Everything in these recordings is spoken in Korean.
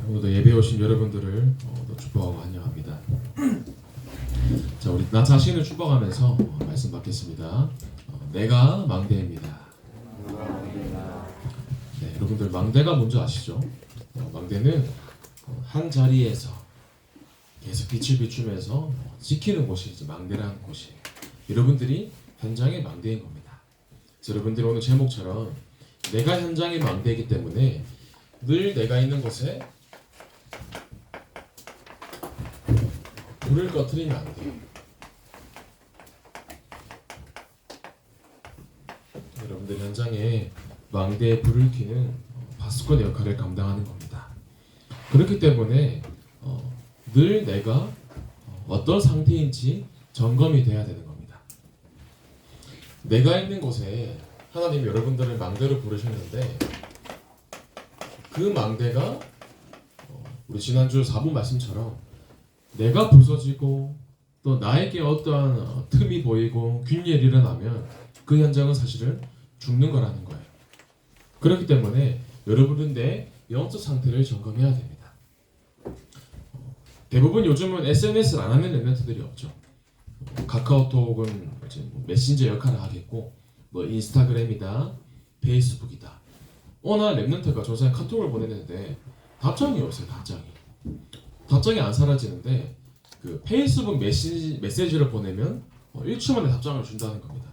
오늘도 예배 오신 여러분들을 또 축복하고 환영합니다. 자, 우리 나 자신을 축복하면서 말씀 받겠습니다. 내가 망대입니다. 네, 여러분들 망대가 뭔지 아시죠? 망대는 한 자리에서 계속 빛을 비추면서 지키는 곳이 이제 망대라는 곳이에요. 여러분들이 현장의 망대인 겁니다. 여러분들이 오늘 제목처럼 내가 현장의 망대이기 때문에 늘 내가 있는 곳에 불을 꺼트리면 안 돼요. 여러분들 현장에 망대에 불을 켜는 파수꾼의 역할을 감당하는 겁니다. 그렇기 때문에 늘 내가 어떤 상태인지 점검이 돼야 되는 겁니다. 내가 있는 곳에 하나님이 여러분들을 망대로 부르셨는데 그 망대가 우리 지난주 4부 말씀처럼 내가 부서지고 또 나에게 어떠한 틈이 보이고 균열이 일어나면 그 현장은 사실은 죽는 거라는 거예요. 그렇기 때문에 여러분은 내 영적 상태를 점검해야 됩니다. 대부분 요즘은 SNS를 안 하는 랩런트들이 없죠. 카카오톡은 이제 메신저 역할을 하겠고 인스타그램이다, 페이스북이다. 어느 랩런트가 조사에 카톡을 보냈는데 답장이 없어요. 답장이 안 사라지는데 그 페이스북 메시지를 보내면 1초 만에 답장을 준다는 겁니다.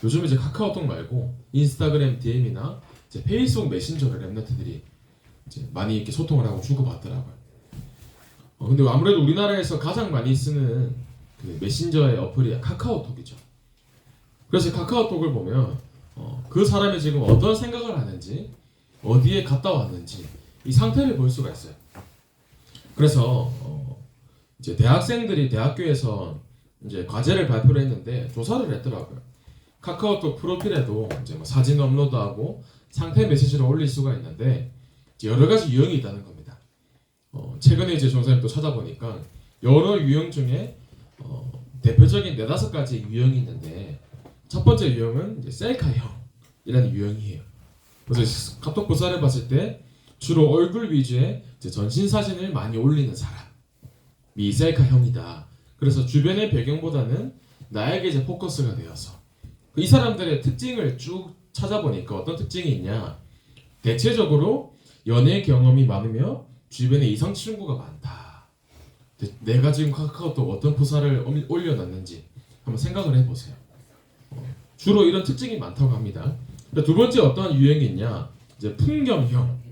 요즘 이제 카카오톡 말고 인스타그램 DM이나 이제 페이스북 메신저를 랩런트들이 이제 많이 이렇게 소통을 하고 주고받더라고요. 근데 아무래도 우리나라에서 가장 많이 쓰는 그 메신저의 어플이 카카오톡이죠. 그래서 카카오톡을 보면 그 사람이 지금 어떤 생각을 하는지 어디에 갔다 왔는지 이 상태를 볼 수가 있어요. 그래서 이제 대학생들이 대학교에서 이제 과제를 발표를 했는데 조사를 했더라고요. 카카오톡 프로필에도 이제 사진 업로드하고 상태 메시지를 올릴 수가 있는데 여러 가지 유형이 있다는 겁니다. 최근에 이제 전사님 또 찾아보니까 여러 유형 중에 대표적인 4-5가지 유형이 있는데 첫 번째 유형은 이제 셀카형이라는 유형이에요. 그래서 카톡 조사를 봤을 때 주로 얼굴 위주의 전신 사진을 많이 올리는 사람이 셀카형이다. 그래서 주변의 배경보다는 나에게 이제 포커스가 되어서 이 사람들의 특징을 쭉 찾아보니까 어떤 특징이 있냐? 대체적으로 연애 경험이 많으며 주변에 이성 친구가 많다. 내가 지금 카카오톡 어떤 포사를 올려놨는지 한번 생각을 해보세요. 주로 이런 특징이 많다고 합니다. 두 번째 어떤 유형이 있냐? 이제 풍경형.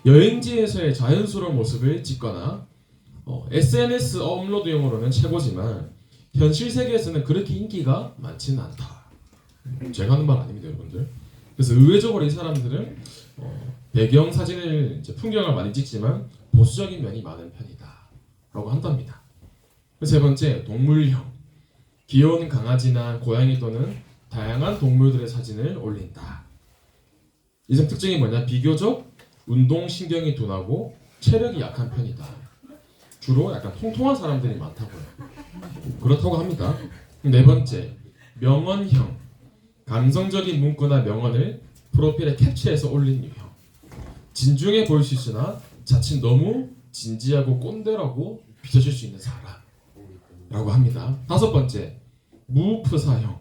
여행지에서의 자연스러운 모습을 찍거나 SNS 업로드용으로는 최고지만 현실 세계에서는 그렇게 인기가 많지는 않다. 제가 하는 말 아닙니다, 여러분들. 그래서 의외적으로 이 사람들은 배경 사진을 이제 풍경을 많이 찍지만 보수적인 면이 많은 편이다라고 한답니다. 세 번째 동물형. 귀여운 강아지나 고양이 또는 다양한 동물들의 사진을 올린다. 이 점 특징이 뭐냐? 비교적 운동신경이 둔하고 체력이 약한 편이다. 주로 약간 통통한 사람들이 많다고요. 그렇다고 합니다. 네 번째, 명언형. 감성적인 문구나 명언을 프로필에 캡처해서 올린 유형. 진중해 보일 수 있으나 자칫 너무 진지하고 꼰대라고 비춰질 수 있는 사람이라고 합니다. 다섯 번째, 무프사형.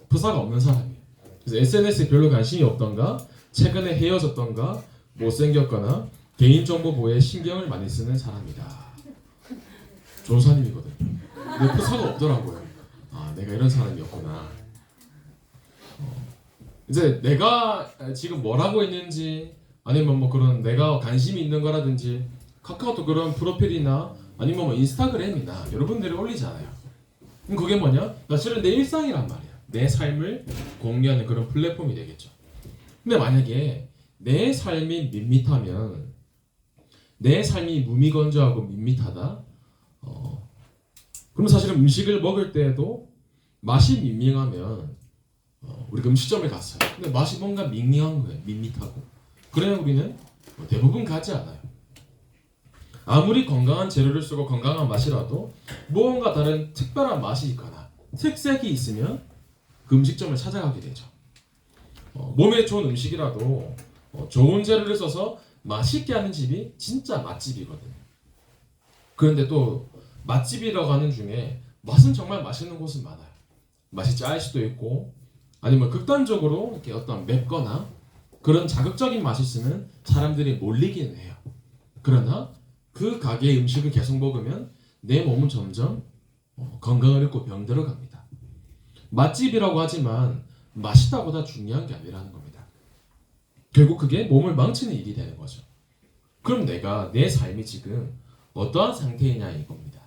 프사가 없는 사람이에요. 그래서 SNS에 별로 관심이 없던가, 최근에 헤어졌던가, 못생겼거나 개인정보 보호에 신경을 많이 쓰는 사람이다. 조사님이거든요. 근데 프사가 없더라고요. 내가 이런 사람이었구나. 이제 내가 지금 뭘 하고 있는지 아니면 그런 내가 관심이 있는 거라든지 카카오톡 그런 프로필이나 아니면 인스타그램이나 여러분들이 올리잖아요. 그럼 그게 뭐냐? 사실은 내 일상이란 말이야. 내 삶을 공유하는 그런 플랫폼이 되겠죠. 근데 만약에 내 삶이 밋밋하면 내 삶이 무미건조하고 밋밋하다? 그럼 사실은 음식을 먹을 때에도 맛이 밍밍하면 우리가 음식점에 갔어요. 근데 맛이 뭔가 밍밍한 거예요. 밋밋하고. 그래야 우리는 대부분 가지 않아요. 아무리 건강한 재료를 쓰고 건강한 맛이라도 무언가 다른 특별한 맛이 있거나 특색이 있으면 그 음식점을 찾아가게 되죠. 몸에 좋은 음식이라도 좋은 재료를 써서 맛있게 하는 집이 진짜 맛집이거든요. 그런데 또 맛집이라고 하는 중에 맛은 정말 맛있는 곳은 많아요. 맛이 짤 수도 있고 아니면 극단적으로 이렇게 어떤 맵거나 그런 자극적인 맛이 있으면 사람들이 몰리기는 해요. 그러나 그 가게의 음식을 계속 먹으면 내 몸은 점점 건강을 잃고 병들어 갑니다. 맛집이라고 하지만 맛있다보다 중요한 게 아니라는 겁니다. 결국 그게 몸을 망치는 일이 되는 거죠. 그럼 내가 내 삶이 지금 어떠한 상태이냐 이겁니다.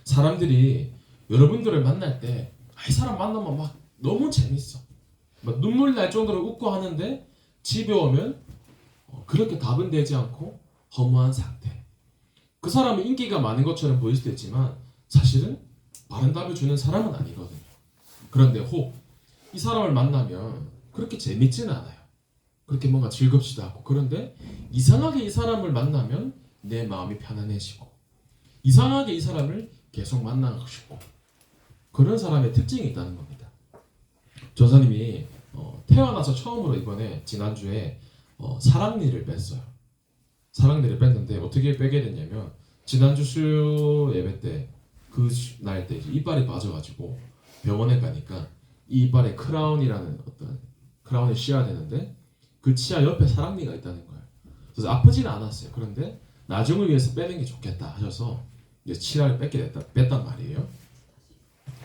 사람들이 여러분들을 만날 때 이 사람 만나면 막 너무 재밌어. 막 눈물 날 정도로 웃고 하는데 집에 오면 그렇게 답은 되지 않고 허무한 상태. 그 사람은 인기가 많은 것처럼 보일 수도 있지만 사실은 바른 답을 주는 사람은 아니거든요. 그런데 혹 이 사람을 만나면 그렇게 재밌지는 않아요. 그렇게 뭔가 즐겁지도 않고 그런데 이상하게 이 사람을 만나면 내 마음이 편안해지고 이상하게 이 사람을 계속 만나고 싶고 그런 사람의 특징이 있다는 겁니다. 전사님이 태어나서 처음으로 이번에 지난주에 사랑니를 뺐어요. 사랑니를 뺐는데 어떻게 빼게 됐냐면 지난주 수요 예배 때 그 날 때 이빨이 빠져가지고 병원에 가니까 이 이빨에 크라운이라는 어떤 크라운을 씌워야 되는데 그 치아 옆에 사랑니가 있다는 거예요. 그래서 아프지는 않았어요. 그런데 나중을 위해서 빼는 게 좋겠다 하셔서 이제 치아를 뺐단 말이에요.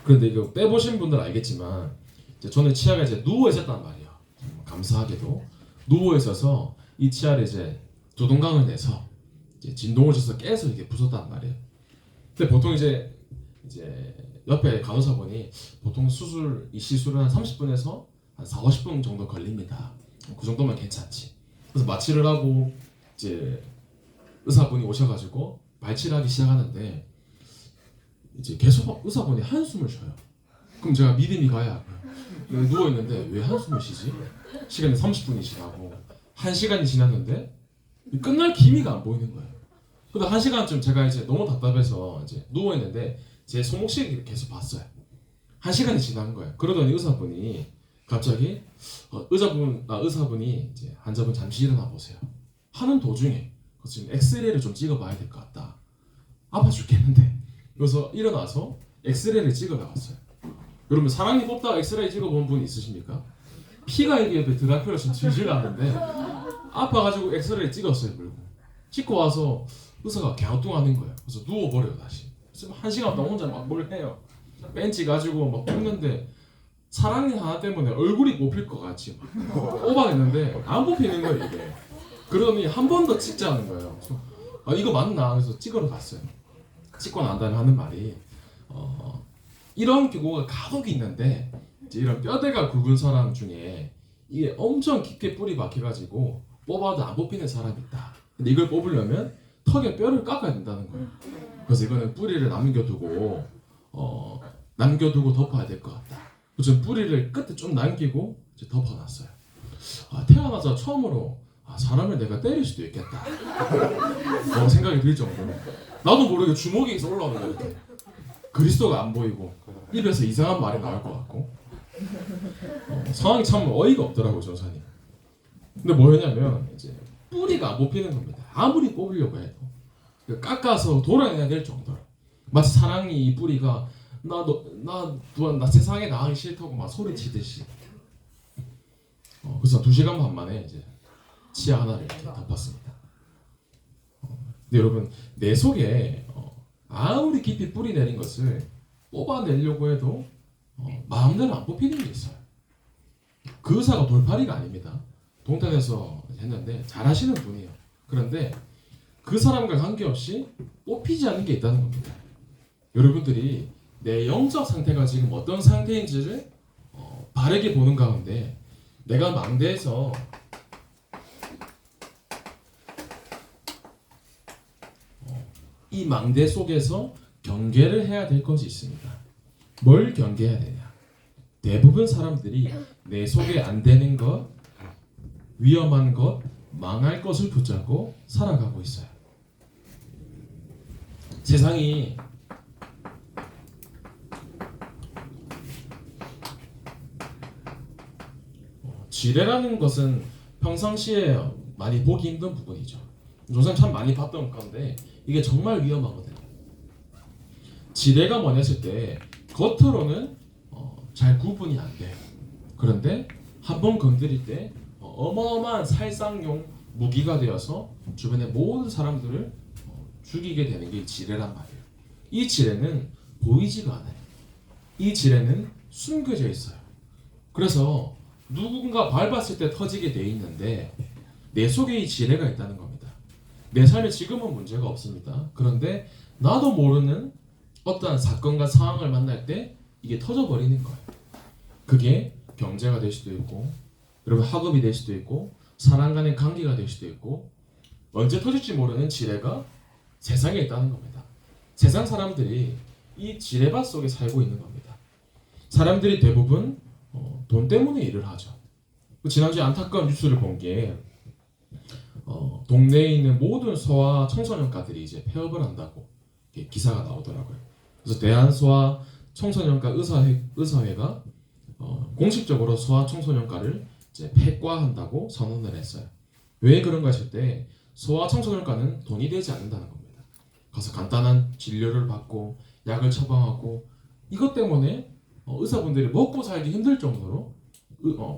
그런데 이거 빼보신 분들은 알겠지만 이제 저는 치아가 이제 누워 있었단 말이에요. 감사하게도 누워 있어서 이 치아를 이제 두동강을 내서 이제 진동을 줘서 깨서 이렇게 부쉈단 말이에요. 근데 보통 이제 옆에 간호사분이 보통 이 시술은 한 30분에서 한 4, 50분 정도 걸립니다. 그 정도면 괜찮지. 그래서 마취를 하고 이제 의사분이 오셔가지고 발치를 하기 시작하는데 이제 계속 의사분이 한숨을 쉬어요. 그럼 제가 믿음이 가야 누워 있는데 왜 한숨을 쉬지? 시간이 30분이 지나고 1시간이 지났는데 끝날 기미가 안 보이는 거예요. 근데 1시간쯤 제가 이제 너무 답답해서 이제 누워 있는데 제 손목시계를 계속 봤어요. 1시간이 지난 거예요. 그러더니 의사분이 갑자기 의사분이 이제 환자분 잠시 일어나 보세요. 하는 도중에 지금 엑스레이를 좀 찍어봐야 될 것 같다. 아파 죽겠는데. 그래서 일어나서 엑스레이를 찍어봤어요. 여러분 사랑니 뽑다가 엑스레이 찍어본 분 있으십니까? 피가 이게 옆에 드라큘라 좀 질질 나는데 아파가지고 엑스레이 찍었어요. 물고 찍고 와서 의사가 갸우뚱하는 거예요. 그래서 누워버려요 다시. 지금 1시간 동안 혼자 막 뭘 해요. 벤치 가지고 막 뽑는데 사랑니 하나 때문에 얼굴이 뽑힐 것 같이 막 뽑아냈는데 안 뽑히는 거예요 이게. 그러더니 한 번 더 찍자는 거예요. 그래서 이거 맞나? 그래서 찍으러 갔어요. 찍고 난 다음에 하는 말이 이런 경우가 간혹 있는데 이제 이런 뼈대가 굵은 사람 중에 이게 엄청 깊게 뿌리 박혀가지고 뽑아도 안 뽑히는 사람이 있다. 근데 이걸 뽑으려면 턱에 뼈를 깎아야 된다는 거예요. 그래서 이거는 뿌리를 남겨두고 덮어야 될 것 같다. 그래서 뿌리를 끝에 좀 남기고 이제 덮어놨어요. 태어나서 처음으로 사람을 내가 때릴 수도 있겠다. 생각이 들 정도로 나도 모르게 주먹이 올라오는 거예요. 이렇게. 그리스도가 안 보이고 입에서 이상한 말이 나올 것 같고 상황이 참 어이가 없더라고요 전사님. 근데 뭐였냐면 이제 뿌리가 안 뽑히는 겁니다. 아무리 뽑으려고 해도 깎아서 돌아내야 될 정도로 마치 사랑이 이 뿌리가 나 세상에 나가기 싫다고 막 소리치듯이 그래서 2시간 반 만에 이제 치아 하나를 이렇게 덮었습니다. 근데 여러분 내 속에 아무리 깊이 뿌리 내린 것을 뽑아내려고 해도 마음대로 안 뽑히는 게 있어요. 그 의사가 돌팔이가 아닙니다. 동탄에서 했는데 잘하시는 분이에요. 그런데 그 사람과 관계없이 뽑히지 않는 게 있다는 겁니다. 여러분들이 내 영적 상태가 지금 어떤 상태인지를 바르게 보는 가운데 내가 망대에서 이 망대 속에서 경계를 해야 될 것이 있습니다. 뭘 경계해야 되냐? 대부분 사람들이 내 속에 안 되는 것, 위험한 것, 망할 것을 붙잡고 살아가고 있어요. 세상이 지뢰라는 것은 평상시에 많이 보기 힘든 부분이죠. 조선 참 많이 봤던 건데 이게 정말 위험하거든요. 지뢰가 뭐냐 했을 때 겉으로는 잘 구분이 안 돼요. 그런데 한번 건드릴 때 어마어마한 살상용 무기가 되어서 주변의 모든 사람들을 죽이게 되는 게 지뢰란 말이에요. 이 지뢰는 보이지가 않아요. 이 지뢰는 숨겨져 있어요. 그래서 누군가 밟았을 때 터지게 돼 있는데 내 속에 이 지뢰가 있다는 겁니다. 내 삶에 지금은 문제가 없습니다. 그런데 나도 모르는 어떠한 사건과 상황을 만날 때 이게 터져버리는 거예요. 그게 경제가 될 수도 있고 여러분 학업이 될 수도 있고 사람 간의 관계가 될 수도 있고 언제 터질지 모르는 지뢰가 세상에 있다는 겁니다. 세상 사람들이 이 지뢰밭 속에 살고 있는 겁니다. 사람들이 대부분 돈 때문에 일을 하죠. 지난주에 안타까운 뉴스를 본 게 동네에 있는 모든 소아 청소년과들이 이제 폐업을 한다고 기사가 나오더라고요. 그래서 대한소아 청소년과 의사회가 공식적으로 소아 청소년과를 이제 폐과한다고 선언을 했어요. 왜 그런가 했을 때 소아 청소년과는 돈이 되지 않는다는 겁니다. 가서 간단한 진료를 받고 약을 처방하고 이것 때문에 의사분들이 먹고 살기 힘들 정도로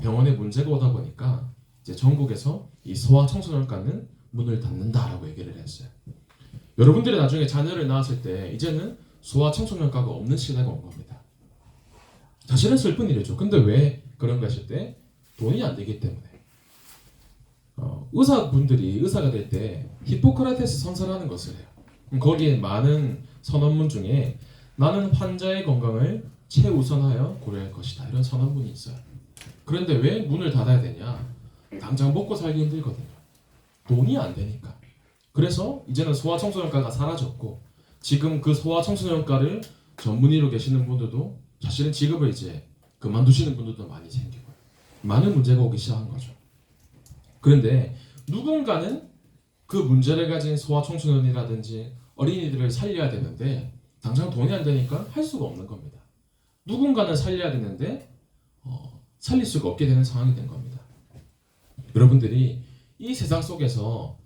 병원에 문제가 오다 보니까 이제 전국에서 이 소아 청소년과는 문을 닫는다라고 얘기를 했어요. 여러분들이 나중에 자녀를 낳았을 때 이제는 소아 청소년과가 없는 시대가 온 겁니다. 사실은 슬픈 일이죠. 근데 왜 그런가 했을 때 돈이 안 되기 때문에 의사분들이 의사가 될 때 히포크라테스 선서라는 것을 해요. 거기에 많은 선언문 중에 나는 환자의 건강을 최우선하여 고려할 것이다 이런 선언문이 있어요. 그런데 왜 문을 닫아야 되냐? 당장 먹고 살기 힘들거든요. 돈이 안 되니까. 그래서 이제는 소아청소년과가 사라졌고 지금 그 소아청소년과를 전문의로 계시는 분들도 사실은 직업을 이제 그만두시는 분들도 많이 생기고요. 많은 문제가 오기 시작한 거죠. 그런데 누군가는 그 문제를 가진 소아청소년이라든지 어린이들을 살려야 되는데 당장 돈이 안 되니까 할 수가 없는 겁니다. 누군가는 살려야 되는데 살릴 수가 없게 되는 상황이 된 겁니다. 여러분들이 이 세상 속에서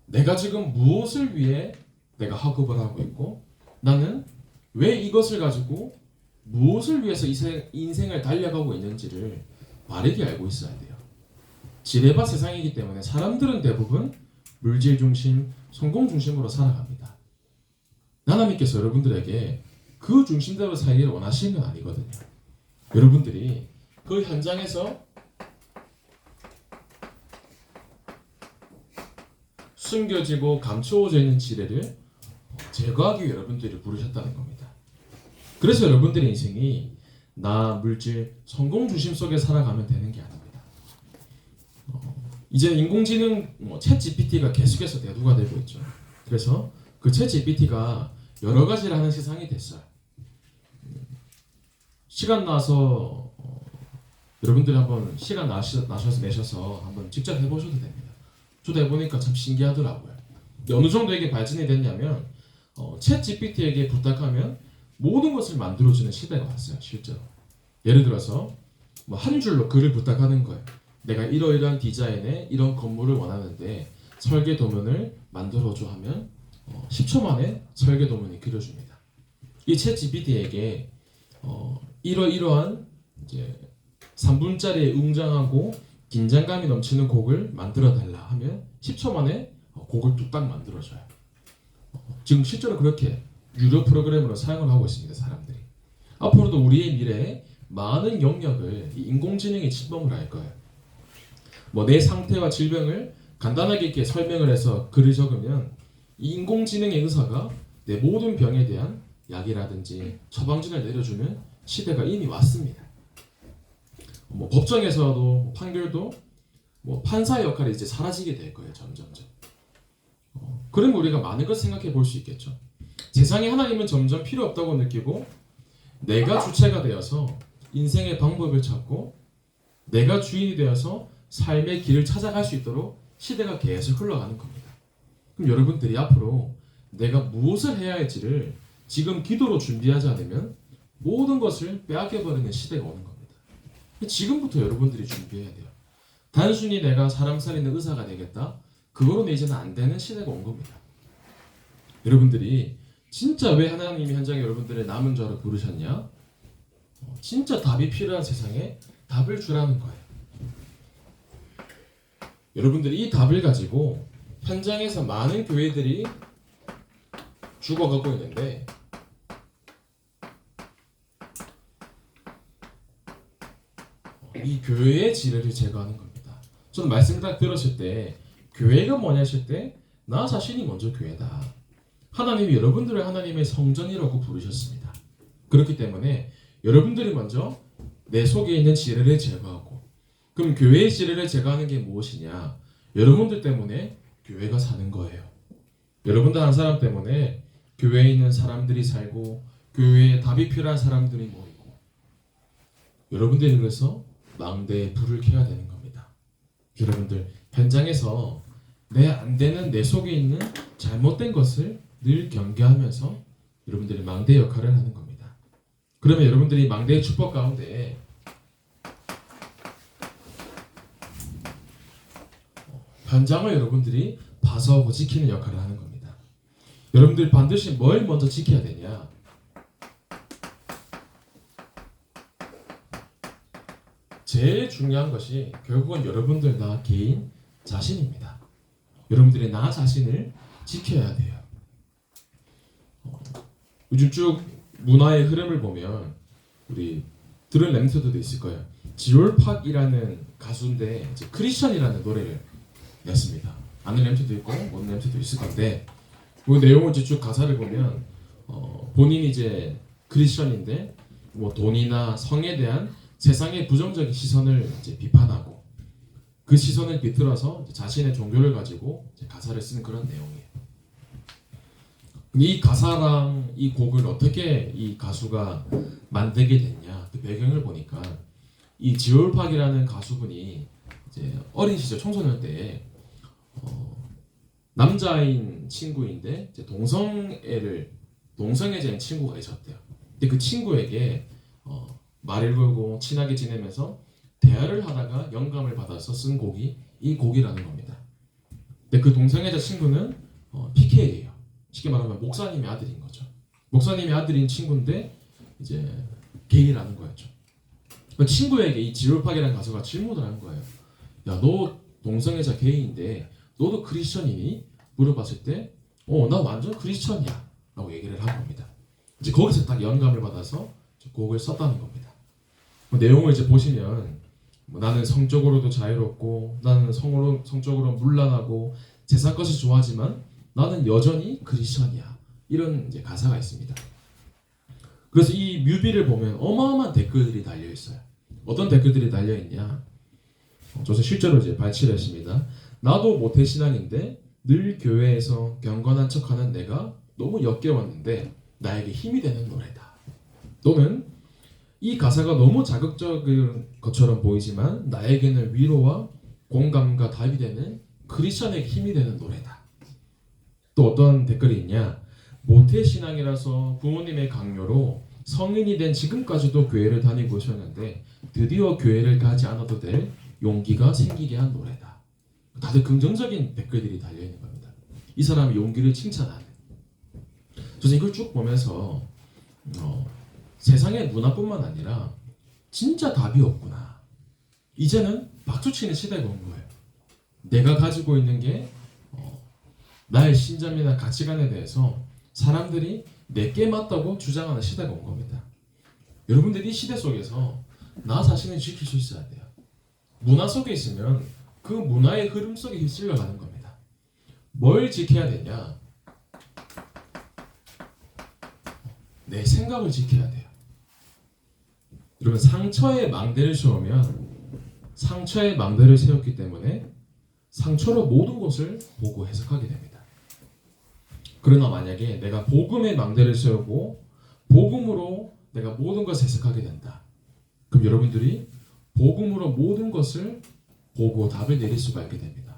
내가 지금 무엇을 위해 내가 학업을 하고 있고 나는 왜 이것을 가지고 무엇을 위해서 인생을 달려가고 있는지를 바르게 알고 있어야 돼요. 지뢰밭 세상이기 때문에 사람들은 대부분 물질 중심, 성공 중심으로 살아갑니다. 하나님께서 여러분들에게 그 중심대로 살기를 원하시는 건 아니거든요. 여러분들이 그 현장에서 숨겨지고 감추어져 있는 지뢰를 제거하기 위해 여러분들이 부르셨다는 겁니다. 그래서 여러분들의 인생이 나, 물질, 성공 중심 속에 살아가면 되는 게 아닙니다. 이제 인공지능 챗 GPT가 계속해서 대두가 되고 있죠. 그래서 그 챗 GPT가 여러 가지를 하는 세상이 됐어요. 시간 나서 여러분들이 한번 시간 내셔서 한번 직접 해보셔도 됩니다. 저도 해보니까 참 신기하더라고요. 어느 정도 이게 발전이 됐냐면 챗 GPT에게 부탁하면 모든 것을 만들어주는 시대가 왔어요. 실제로. 예를 들어서 한 줄로 글을 부탁하는 거예요. 내가 이러이러한 디자인의 이런 건물을 원하는데 설계 도면을 만들어줘 하면 10초 만에 설계 도면이 그려줍니다. 이 챗 GPT에게 이러이러한 이제 3분짜리 웅장하고 긴장감이 넘치는 곡을 만들어달라 하면 10초 만에 곡을 뚝딱 만들어줘요. 지금 실제로 그렇게 유료 프로그램으로 사용을 하고 있습니다. 사람들이. 앞으로도 우리의 미래에 많은 영역을 이 인공지능이 침범을 할 거예요. 내 상태와 질병을 간단하게 이렇게 설명을 해서 글을 적으면 이 인공지능의 의사가 내 모든 병에 대한 약이라든지 처방전을 내려주는 시대가 이미 왔습니다. 법정에서도 판결도 판사의 역할이 이제 사라지게 될 거예요. 점점점. 그러면 우리가 많은 걸 생각해 볼 수 있겠죠. 세상에 하나님은 점점 필요 없다고 느끼고 내가 주체가 되어서 인생의 방법을 찾고 내가 주인이 되어서 삶의 길을 찾아갈 수 있도록 시대가 계속 흘러가는 겁니다. 그럼 여러분들이 앞으로 내가 무엇을 해야 할지를 지금 기도로 준비하지 않으면 모든 것을 빼앗겨버리는 시대가 오는 겁니다. 지금부터 여러분들이 준비해야 돼요. 단순히 내가 사람 살리는 의사가 되겠다. 그거로는 이제는 안 되는 시대가 온 겁니다. 여러분들이 진짜 왜 하나님이 현장에 여러분들의 남은 자로 부르셨냐? 진짜 답이 필요한 세상에 답을 주라는 거예요. 여러분들이 이 답을 가지고 현장에서 많은 교회들이 죽어가고 있는데 이 교회의 지뢰를 제거하는 겁니다. 저는 말씀을 딱 들었을 때 교회가 뭐냐 하실 때 나 자신이 먼저 교회다. 하나님이 여러분들을 하나님의 성전이라고 부르셨습니다. 그렇기 때문에 여러분들이 먼저 내 속에 있는 지뢰를 제거하고, 그럼 교회의 지뢰를 제거하는 게 무엇이냐? 여러분들 때문에 교회가 사는 거예요. 여러분들 한 사람 때문에 교회에 있는 사람들이 살고 교회에 답이 필요한 사람들이 모이고 여러분들이 그래서 망대에 불을 켜야 되는 겁니다. 여러분들 현장에서 내 안 되는 내 속에 있는 잘못된 것을 늘 경계하면서 여러분들이 망대 역할을 하는 겁니다. 그러면 여러분들이 망대의 축복 가운데 현장을 여러분들이 봐서하고 지키는 역할을 하는 겁니다. 여러분들 반드시 뭘 먼저 지켜야 되냐? 제일 중요한 것이 결국은 여러분들 나 개인 자신입니다. 여러분들이 나 자신을 지켜야 돼요. 요즘 쭉 문화의 흐름을 보면 우리 들은 램트도 있을 거예요. 지올팍이라는 가수인데 이제 크리스천이라는 노래를 냈습니다. 아는 램트도 있고 모르는 램트도 있을 건데 그 내용을 이제 쭉 가사를 보면 본인이 이제 크리스천인데 뭐 돈이나 성에 대한 세상의 부정적인 시선을 이제 비판하고 그 시선을 비틀어서 자신의 종교를 가지고 이제 가사를 쓰는 그런 내용이에요. 이 가사랑 이 곡을 어떻게 이 가수가 만들게 됐냐, 그 배경을 보니까 이 지올팍이라는 가수분이 이제 어린 시절 청소년 때 남자인 친구인데 이제 동성애자인 친구가 있었대요. 근데 그 친구에게 말을 걸고 친하게 지내면서 대화를 하다가 영감을 받아서 쓴 곡이 이 곡이라는 겁니다. 근데 그 동성애자 친구는 PK예요. 쉽게 말하면 목사님의 아들인 거죠. 목사님의 아들인 친구인데 이제 게이라는 거였죠. 그 친구에게 이 지올팍이라는 가수가 질문을 한 거예요. 야, 너 동성애자 게이인데 너도 크리스천이니? 물어봤을 때 나 완전 크리스천이야 라고 얘기를 한 겁니다. 이제 거기서 딱 영감을 받아서 곡을 썼다는 겁니다. 내용을 이제 보시면 나는 성적으로도 자유롭고 나는 성적으로 문란하고 세상 것이 좋아하지만 나는 여전히 크리스천이야. 이런 이제 가사가 있습니다. 그래서 이 뮤비를 보면 어마어마한 댓글들이 달려 있어요. 어떤 댓글들이 달려 있냐? 저는 실제로 이제 발췌를 했습니다. 나도 모태신앙인데 늘 교회에서 경건한 척하는 내가 너무 역겨웠는데 나에게 힘이 되는 노래다. 또는 이 가사가 너무 자극적인 것처럼 보이지만 나에게는 위로와 공감과 답이 되는 크리스천에게 힘이 되는 노래다. 또 어떤 댓글이 있냐? 모태신앙이라서 부모님의 강요로 성인이 된 지금까지도 교회를 다니고 오셨는데 드디어 교회를 가지 않아도 될 용기가 생기게 한 노래다. 다들 긍정적인 댓글들이 달려있는 겁니다. 이 사람의 용기를 칭찬하는. 저는 이걸 쭉 보면서 세상의 문화뿐만 아니라 진짜 답이 없구나. 이제는 박수치는 시대가 온 거예요. 내가 가지고 있는 게 나의 신념이나 가치관에 대해서 사람들이 내게 맞다고 주장하는 시대가 온 겁니다. 여러분들이 이 시대 속에서 나 자신을 지킬 수 있어야 돼요. 문화 속에 있으면 그 문화의 흐름 속에 휩쓸려 가는 겁니다. 뭘 지켜야 되냐? 내 생각을 지켜야 돼요. 여러분 상처에 망대를 세웠기 때문에 상처로 모든 것을 보고 해석하게 됩니다. 그러나 만약에 내가 복음의 망대를 세우고 복음으로 내가 모든 것을 해석하게 된다. 그럼 여러분들이 복음으로 모든 것을 보고 답을 내릴 수가 있게 됩니다.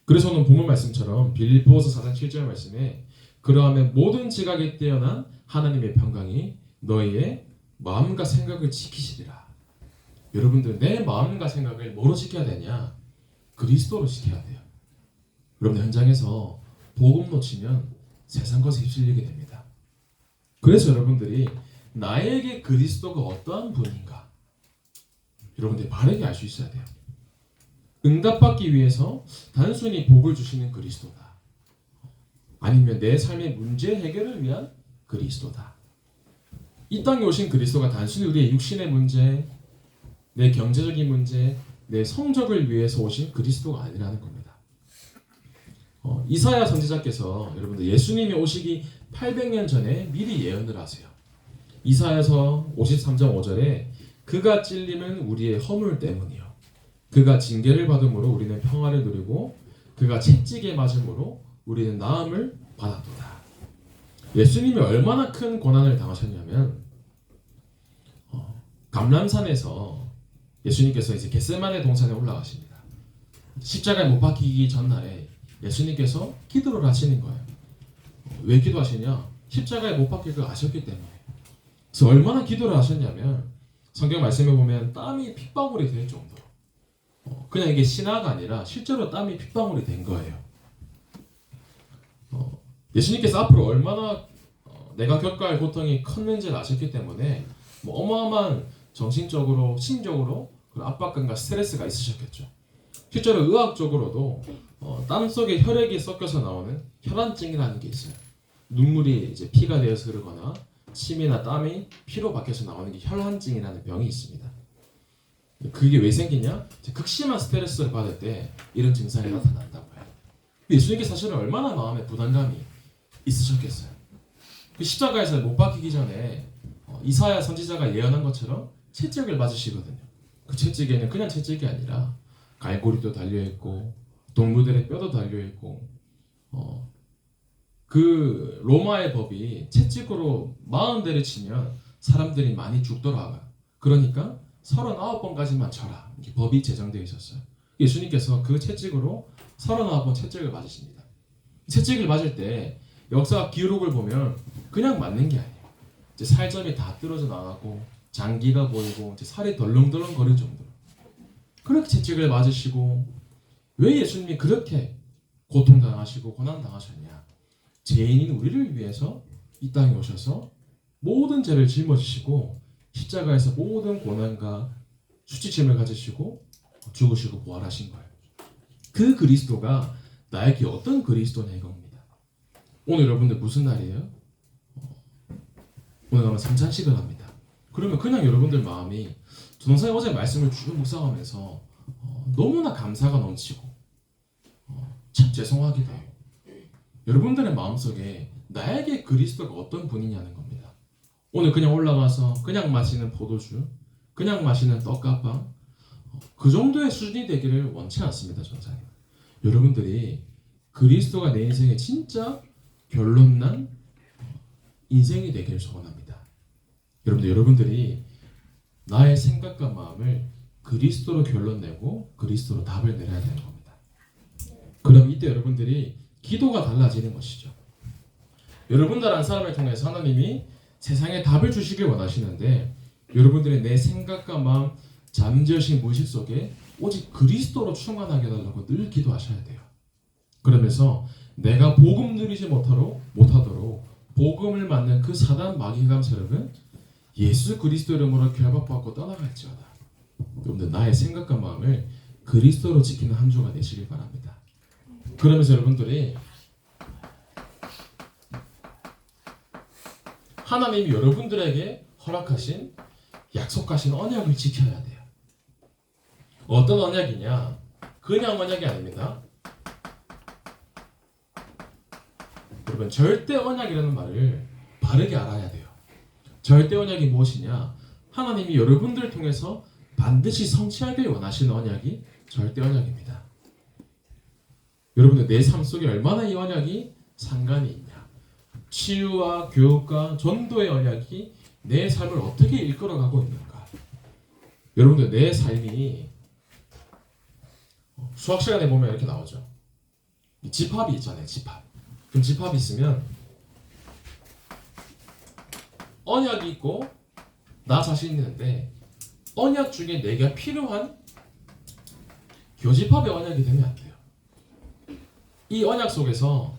그래서는 본문 말씀처럼 빌립보서 4장 7절 말씀에 그러하면 모든 지각에 뛰어난 하나님의 평강이 너희의 마음과 생각을 지키시리라. 여러분들 내 마음과 생각을 뭐로 지켜야 되냐? 그리스도로 지켜야 돼요. 여러분 현장에서 복음 놓치면 세상 것에 휩쓸리게 됩니다. 그래서 여러분들이 나에게 그리스도가 어떠한 분인가 여러분들이 바르게 알 수 있어야 돼요. 응답받기 위해서 단순히 복을 주시는 그리스도다. 아니면 내 삶의 문제 해결을 위한 그리스도다. 이 땅에 오신 그리스도가 단순히 우리의 육신의 문제, 내 경제적인 문제, 내 성적을 위해서 오신 그리스도가 아니라는 겁니다. 이사야 선지자께서 여러분들 예수님이 오시기 800년 전에 미리 예언을 하세요. 이사야서 53장 5절에 그가 찔림은 우리의 허물 때문이요 그가 징계를 받음으로 우리는 평화를 누리고 그가 채찍에 맞음으로 우리는 나음을 받았도다. 예수님이 얼마나 큰 고난을 당하셨냐면 감람산에서 예수님께서 이제 겟세마네 동산에 올라가십니다. 십자가에 못 박히기 전날에 예수님께서 기도를 하시는 거예요. 왜 기도하시냐? 십자가에 못 박힐 걸 아셨기 때문에. 그래서 얼마나 기도를 하셨냐면 성경 말씀에 보면 땀이 핏방울이 될 정도로 그냥 이게 신화가 아니라 실제로 땀이 핏방울이 된 거예요. 예수님께서 앞으로 얼마나 내가 겪어야 할 고통이 컸는지를 아셨기 때문에 뭐 어마어마한 정신적으로, 심적으로 그런 압박감과 스트레스가 있으셨겠죠. 실제로 의학적으로도 땀 속에 혈액이 섞여서 나오는 혈안증이라는 게 있어요. 눈물이 이제 피가 되어서 흐르거나 침이나 땀이 피로 바뀌어서 나오는 게 혈안증이라는 병이 있습니다. 그게 왜 생기냐? 극심한 스트레스를 받을 때 이런 증상이 나타난다고 해요. 예수님께 사실은 얼마나 마음에 부담감이 있으셨겠어요. 그 십자가에서 못 박히기 전에 이사야 선지자가 예언한 것처럼 채찍을 맞으시거든요. 그 채찍에는 그냥 채찍이 아니라 갈고리도 달려있고 동물들의 뼈도 달려있고 그 로마의 법이 채찍으로 40대를 치면 사람들이 많이 죽더라고요. 그러니까 39번까지만 쳐라. 이렇게 법이 제정되어 있었어요. 예수님께서 그 채찍으로 39번 채찍을 맞으십니다. 채찍을 맞을 때 역사 기록을 보면 그냥 맞는 게 아니에요. 이제 살점이 다 떨어져 나가고 장기가 보이고 이제 살이 덜렁덜렁 거릴 정도로 그렇게 채찍을 맞으시고 왜 예수님이 그렇게 고통당하시고 고난당하셨냐? 죄인인 우리를 위해서 이 땅에 오셔서 모든 죄를 짊어지시고 십자가에서 모든 고난과 수치심을 가지시고 죽으시고 부활하신 거예요. 그 그리스도가 나에게 어떤 그리스도냐 이겁니다. 오늘 여러분들 무슨 날이에요? 오늘 아마 삼찬식을 합니다. 그러면 그냥 여러분들 마음이 전도사님 어제 말씀을 쭉 묵상하면서 너무나 감사가 넘치고 참 죄송하기도 해요. 여러분들의 마음속에 나에게 그리스도가 어떤 분이냐는 겁니다. 오늘 그냥 올라가서 그냥 마시는 포도주, 그냥 마시는 떡가방 그 정도의 수준이 되기를 원치 않습니다. 전사님. 여러분들이 그리스도가 내 인생에 진짜 결론난 인생이 되기를 소원합니다. 여러분들이 나의 생각과 마음을 그리스도로 결론내고 그리스도로 답을 내려야 되는 겁니다. 그럼 이때 여러분들이 기도가 달라지는 것이죠. 여러분들 한 사람을 통해서 하나님이 세상에 답을 주시길 원하시는데 여러분들의 내 생각과 마음 잠재우신 무의식 속에 오직 그리스도로 충만하게 해달라고 늘 기도하셔야 돼요. 그러면서 내가 복음 누리지 못하도록 복음을 맞는 그 사단 마귀감 세력은 예수 그리스도 이름으로 결박받고 떠나갈지어다. 여러분들 나의 생각과 마음을 그리스도로 지키는 한 주가 되시길 바랍니다. 그러면서 여러분들이 하나님이 여러분들에게 허락하신 약속하신 언약을 지켜야 돼요. 어떤 언약이냐? 그냥 언약이 아닙니다. 여러분 절대 언약이라는 말을 바르게 알아야 돼요. 절대 언약이 무엇이냐? 하나님이 여러분들을 통해서 반드시 성취하길 원하시는 언약이 절대 언약입니다. 여러분들 내 삶 속에 얼마나 이 언약이 상관이 있냐? 치유와 교육과 전도의 언약이 내 삶을 어떻게 이끌어가고 있는가? 여러분들 내 삶이 수학 시간에 보면 이렇게 나오죠. 집합이 있잖아요. 집합. 그럼 집합이 있으면 언약이 있고 나 자신 있는데 언약 중에 내가 필요한 교집합의 언약이 되면 안 돼요. 이 언약 속에서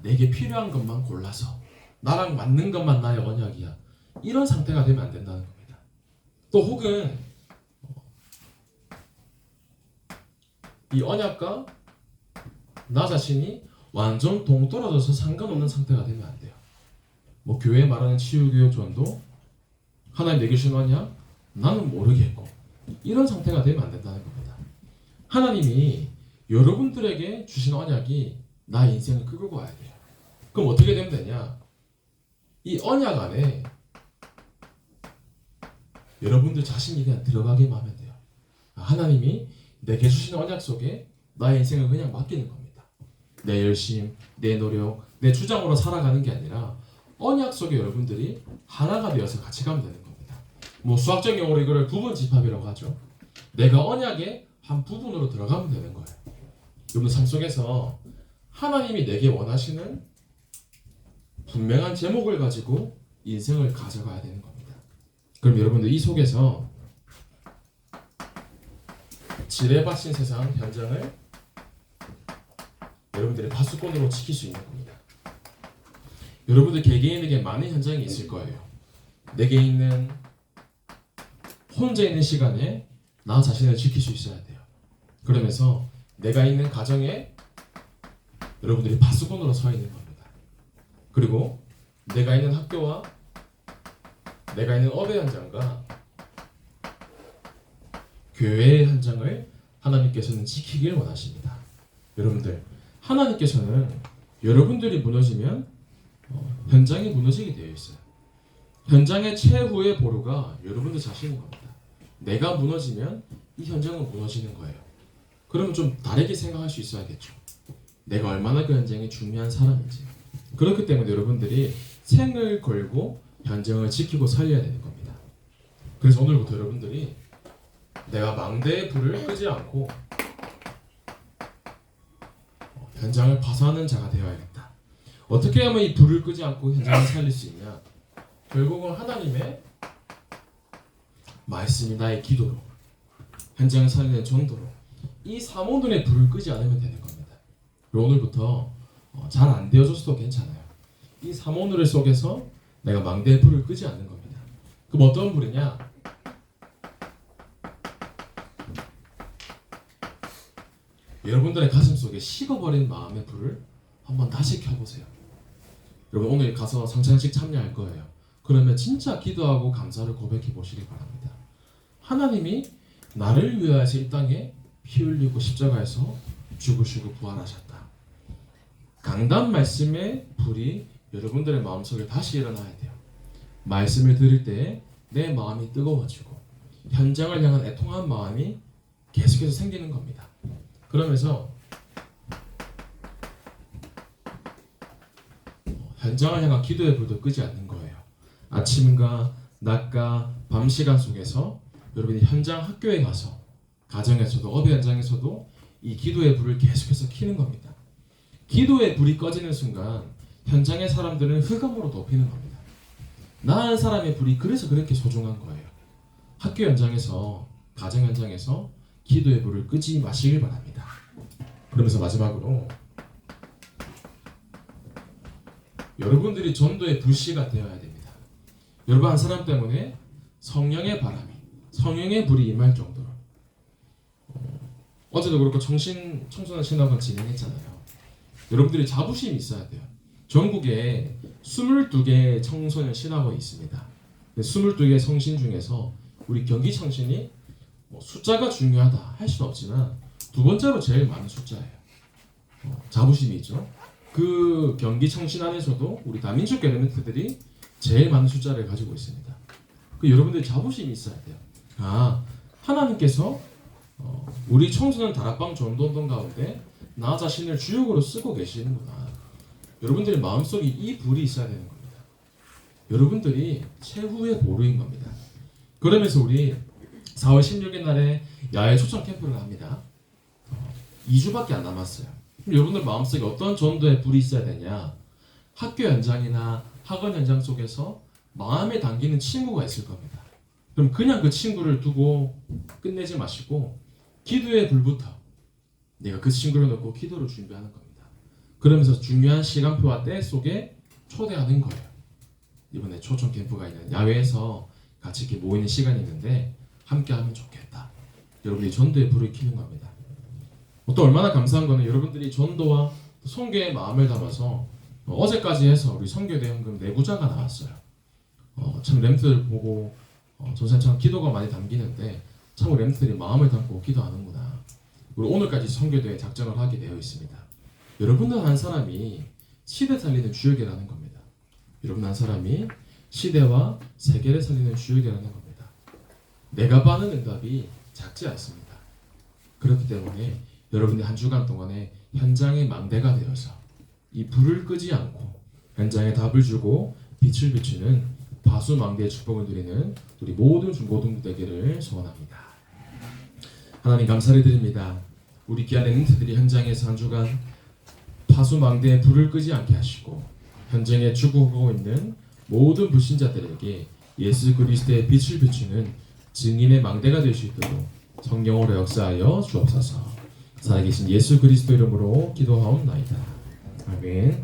내게 필요한 것만 골라서 나랑 맞는 것만 나의 언약이야. 이런 상태가 되면 안 된다는 겁니다. 또 혹은 이 언약과 나 자신이 완전 동떨어져서 상관없는 상태가 되면 안 돼요. 뭐 교회 말하는 치유교육 전도, 하나님 내게 주신 언약, 나는 모르겠고 이런 상태가 되면 안 된다는 겁니다. 하나님이 여러분들에게 주신 언약이 나의 인생을 끌고 가야 돼요. 그럼 어떻게 되면 되냐? 이 언약 안에 여러분들 자신이 그냥 들어가기만 하면 돼요. 하나님이 내게 주신 언약 속에 나의 인생을 그냥 맡기는 겁니다. 내 열심, 내 노력, 내 주장으로 살아가는 게 아니라 언약 속에 여러분들이 하나가 되어서 같이 가면 되는 겁니다. 뭐 수학적 용어로 이거를 부분 집합이라고 하죠. 내가 언약의 한 부분으로 들어가면 되는 거예요. 여러분 삶 속에서 하나님이 내게 원하시는 분명한 제목을 가지고 인생을 가져가야 되는 겁니다. 그럼 여러분들 이 속에서 지뢰밭인 세상 현장을 여러분들의 파수꾼으로 지킬 수 있는 겁니다. 여러분들 개개인에게 많은 현장이 있을 거예요. 내게 있는 혼자 있는 시간에 나 자신을 지킬 수 있어야 돼요. 그러면서 내가 있는 가정에 여러분들이 파수꾼으로 서 있는 겁니다. 그리고 내가 있는 학교와 내가 있는 업의 현장과 교회의 현장을 하나님께서는 지키길 원하십니다. 여러분들 하나님께서는 여러분들이 무너지면 현장이 무너지게 되어 있어요. 현장의 최후의 보루가 여러분들 자신인 겁니다. 내가 무너지면 이 현장은 무너지는 거예요. 그러면 좀 다르게 생각할 수 있어야겠죠. 내가 얼마나 그 현장이 중요한 사람인지. 그렇기 때문에 여러분들이 생을 걸고 현장을 지키고 살려야 되는 겁니다. 그래서 오늘부터 여러분들이 내가 망대의 불을 끄지 않고 현장을 파수하는 자가 되어야겠다. 어떻게 하면 이 불을 끄지 않고 현장을 살릴 수 있냐? 결국은 하나님의 말씀이 나의 기도로 현장을 살리는 전도로 이 사모눈의 불을 끄지 않으면 되는 겁니다. 오늘부터 잘 안 되어져서도 괜찮아요. 이 사모눈을 속에서 내가 망대의 불을 끄지 않는 겁니다. 그럼 어떤 불이냐? 여러분들의 가슴 속에 식어버린 마음의 불을 한번 다시 켜보세요. 여러분 오늘 가서 성찬식 참여할 거예요. 그러면 진짜 기도하고 감사를 고백해 보시기 바랍니다. 하나님이 나를 위하여서 이 땅에 피 흘리고 십자가에서 죽으시고 부활하셨다. 강단 말씀의 불이 여러분들의 마음속에 다시 일어나야 돼요. 말씀을 들을 때 내 마음이 뜨거워지고 현장을 향한 애통한 마음이 계속해서 생기는 겁니다. 그러면서 현장을 향한 기도의 불도 끄지 않는 거예요. 아침과 낮과 밤 시간 속에서 여러분이 현장 학교에 가서 가정에서도 업의 현장에서도 이 기도의 불을 계속해서 켜는 겁니다. 기도의 불이 꺼지는 순간 현장의 사람들은 흑암으로 덮이는 겁니다. 나은 사람의 불이 그래서 그렇게 소중한 거예요. 학교 현장에서 가정 현장에서 기도의 불을 끄지 마시길 바랍니다. 그러면서 마지막으로 여러분들이 전도의 불씨가 되어야 됩니다. 여러분 한 사람 때문에 성령의 바람이 성령의 불이 임할 정도로 어제도 그렇고 청소년 신학원 진행했잖아요. 여러분들이 자부심이 있어야 돼요. 전국에 22개의 청소년 신학원이 있습니다. 22개의 성신 중에서 우리 경기 청신이 숫자가 중요하다 할 수는 없지만 두 번째로 제일 많은 숫자예요. 자부심이 있죠. 그 경기 청신 안에서도 우리 다민족 엘리멘트들이 제일 많은 숫자를 가지고 있습니다. 그 여러분들 자부심이 있어야 돼요. 하나님께서 우리 청소년 다락방 전도운동 가운데 나 자신을 주역으로 쓰고 계시는구나. 여러분들의 마음속에 이 불이 있어야 되는 겁니다. 여러분들이 최후의 보루인 겁니다. 그러면서 우리 4월 16일 날에 야외 초청 캠프를 합니다. 2주밖에 안 남았어요. 그럼 여러분들 마음속에 어떤 전도의 불이 있어야 되냐? 학교 현장이나 학원 현장 속에서 마음에 담기는 친구가 있을 겁니다. 그럼 그냥 그 친구를 두고 끝내지 마시고 기도의 불부터 내가 그 친구를 놓고 기도를 준비하는 겁니다. 그러면서 중요한 시간표와 때 속에 초대하는 거예요. 이번에 초청 캠프가 있는 야외에서 같이 이렇게 모이는 시간이 있는데 함께 하면 좋겠다. 여러분이 전도에 불을 켜는 겁니다. 또 얼마나 감사한 거는 여러분들이 전도와 선교의 마음을 담아서 어제까지 해서 우리 선교대연금 내부자가 나왔어요. 참 램프들 보고 전생 참 기도가 많이 담기는데 참 램프들이 마음을 담고 기도하는구나. 그리고 오늘까지 선교대회 작정을 하게 되어 있습니다. 여러분들 한 사람이 시대 살리는 주역이라는 겁니다. 여러분 한 사람이 시대와 세계를 살리는 주역이라는 겁니다. 내가 받는 응답이 작지 않습니다. 그렇기 때문에 여러분이 한 주간 동안에 현장의 망대가 되어서 이 불을 끄지 않고 현장에 답을 주고 빛을 비추는 바수망대의 축복을 드리는 우리 모든 중고등 되기를 소원합니다. 하나님 감사를 드립니다. 우리 귀한 렘넌트들이 현장에서 한 주간 파수망대의 불을 끄지 않게 하시고 현장에 죽어가고 있는 모든 불신자들에게 예수 그리스도의 빛을 비추는 증인의 망대가 될 수 있도록 성령으로 역사하여 주옵소서. 살아계신 예수 그리스도 이름으로 기도하옵나이다. 아멘.